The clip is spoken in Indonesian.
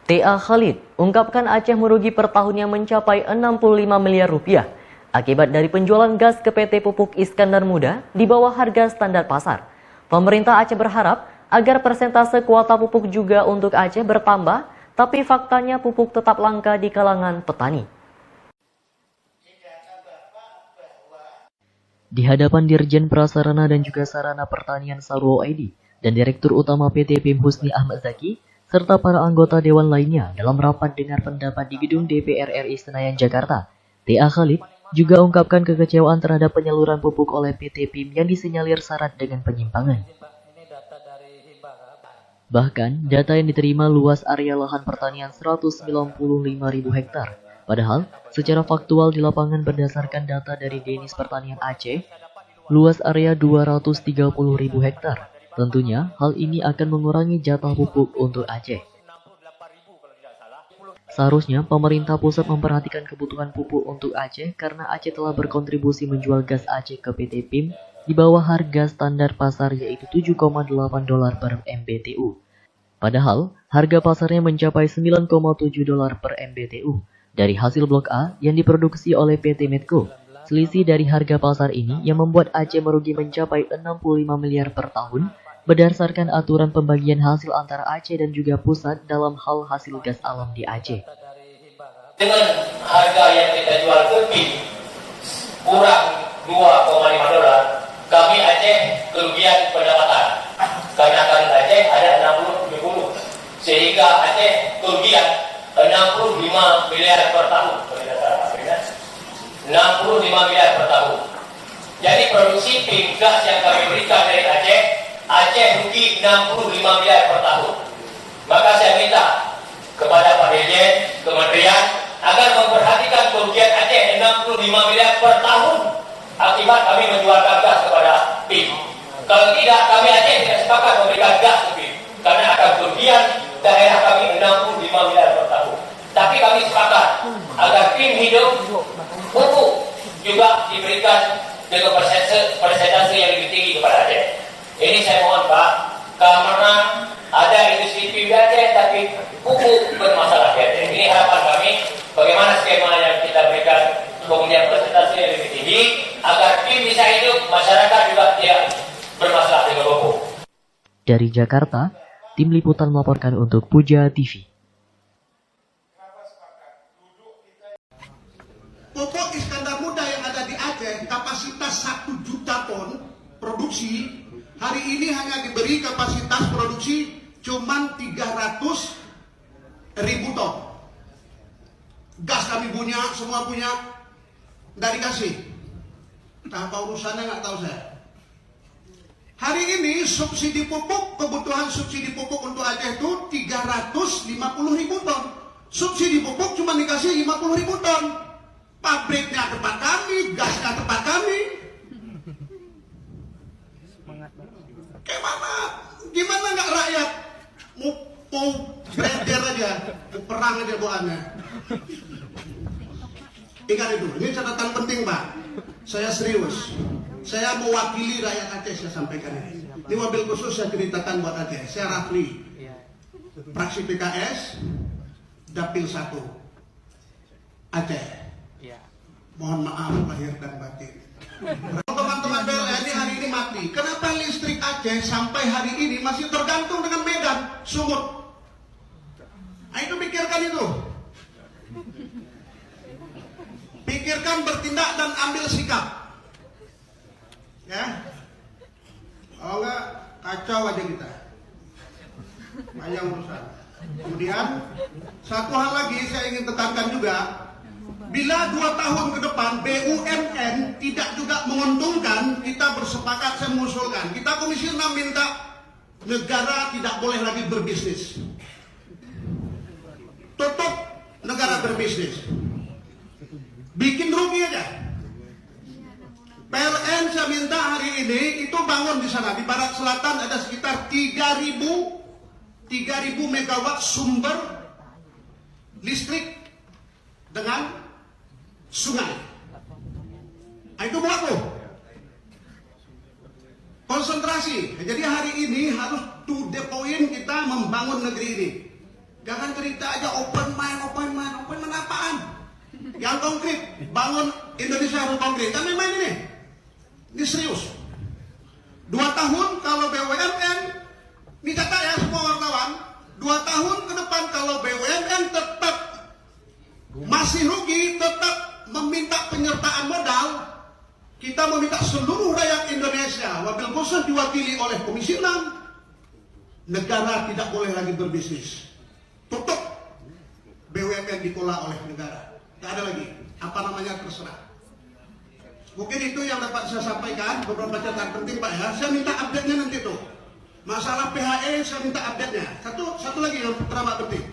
TA Khalid ungkapkan Aceh merugi per tahunnya mencapai 65 miliar rupiah akibat dari penjualan gas ke PT Pupuk Iskandar Muda di bawah harga standar pasar. Pemerintah Aceh berharap agar persentase kuota pupuk juga untuk Aceh bertambah, tapi faktanya pupuk tetap langka di kalangan petani. Di hadapan Dirjen Prasarana dan juga Sarana Pertanian Sarwo ID dan Direktur Utama PT PIM Husni Ahmad Zaki, serta para anggota Dewan lainnya dalam rapat dengar pendapat di Gedung DPR RI Senayan, Jakarta, TA Khalid juga ungkapkan kekecewaan terhadap penyaluran pupuk oleh PT PIM yang disinyalir syarat dengan penyimpangan. Bahkan, data yang diterima luas area lahan pertanian 195.000 hektar. Padahal, secara faktual di lapangan berdasarkan data dari Dinas Pertanian Aceh, luas area 230.000 hektar. Tentunya, hal ini akan mengurangi jatah pupuk untuk Aceh. Seharusnya, pemerintah pusat memperhatikan kebutuhan pupuk untuk Aceh karena Aceh telah berkontribusi menjual gas Aceh ke PT PIM di bawah harga standar pasar yaitu $7,8 per MBTU. Padahal, harga pasarnya mencapai $9,7 per MBTU. Dari hasil Blok A yang diproduksi oleh PT Medco, selisih dari harga pasar ini yang membuat Aceh merugi mencapai 65 miliar per tahun berdasarkan aturan pembagian hasil antara Aceh dan juga pusat dalam hal hasil gas alam di Aceh. Dengan harga yang kita jual ke PIM kurang $2,5, kami Aceh kerugian pendapatan. Karena kan Aceh ada 60 sehingga Aceh kerugian 65 miliar per tahun. 65 miliar per tahun. Jadi produksi PIM gas yang kami berikan dari Aceh, Aceh rugi 65 miliar per tahun. Maka saya minta kepada Pak Dirjen, Kementerian, agar memperhatikan kerugian Aceh 65 miliar per tahun akibat kami menjual gas kepada PIM. Kalau tidak, kami Aceh tidak sepakat memberikan gas ke PIM karena akan kerugian daerah kami 65 miliar per tahun. Tapi kami sepakat agar PIM hidup, pupuk juga diberikan dengan persentase yang lebih tinggi kepada Aceh. Ini saya mohon Pak, karena ada industri PIM di Aceh tapi pupuk bermasalah di Aceh. Ini harapan kami, bagaimana skema yang kita berikan kemudian persentase yang lebih tinggi agar PIM bisa hidup, masyarakat juga tidak bermasalah dengan pupuk. Dari Jakarta, tim liputan melaporkan untuk Puja TV. Pupuk Iskandar Muda yang ada di Aceh kapasitas 1 juta ton produksi, hari ini hanya diberi kapasitas produksi cuma 300.000 ton. Gas kami punya, semua punya, dari kasih. Apa urusannya nggak tahu saya. Hari ini subsidi pupuk, kebutuhan subsidi pupuk untuk Aceh itu 350.000 ton. Subsidi pupuk cuma dikasih 50.000 ton. Pabriknya tempat kami, gasnya tempat kami. Gimana nggak rakyat mau belajar aja, mau perang aja bawaannya. Ingat itu, ini catatan penting Pak. Saya serius. Saya mewakili rakyat Aceh, saya sampaikan ini. Ini mobil khusus saya ceritakan buat Aceh. Saya Rafli, fraksi PKS, Dapil 1 Aceh. Mohon maaf lahir dan batin. Teman-teman PLN ini hari ini mati. Kenapa listrik Aceh sampai hari ini masih tergantung dengan Medan, Sumut? Nah, itu pikirkan itu. Pikirkan, bertindak dan ambil sikap. Ya. Oh enggak, kacau aja kita. Banyak urusan. Kemudian satu hal lagi saya ingin tekankan juga. Bila 2 tahun ke depan BUMN tidak juga menguntungkan, kita bersepakat, saya mengusulkan. Kita Komisi 6 minta negara tidak boleh lagi berbisnis. Tutup negara berbisnis. Bikin rugi aja. PLN saya minta hari ini itu bangun di sana. Di barat selatan ada sekitar 3.000 megawatt sumber listrik dengan sungai. Nah, itu buat lo. Konsentrasi. Jadi hari ini harus to the point kita membangun negeri ini. Jangan cerita aja open mind apaan? Yang konkret, bangun Indonesia harus konkret. Kami main ini serius. 2 tahun kalau BUMN, ini catat ya semua wartawan, 2 tahun ke depan kalau BUMN tetap masih rugi, tetap meminta penyertaan modal, kita meminta seluruh rakyat Indonesia, wabil khusus diwakili oleh Komisi 6, negara tidak boleh lagi berbisnis. Tutup BUMN dikelola oleh negara. Tidak ada lagi. Apa namanya terserah. Mungkin itu yang dapat saya sampaikan. Beberapa catatan penting Pak ya. Saya minta update-nya nanti tuh. Masalah PHE saya minta update-nya. Satu lagi yang teramat penting.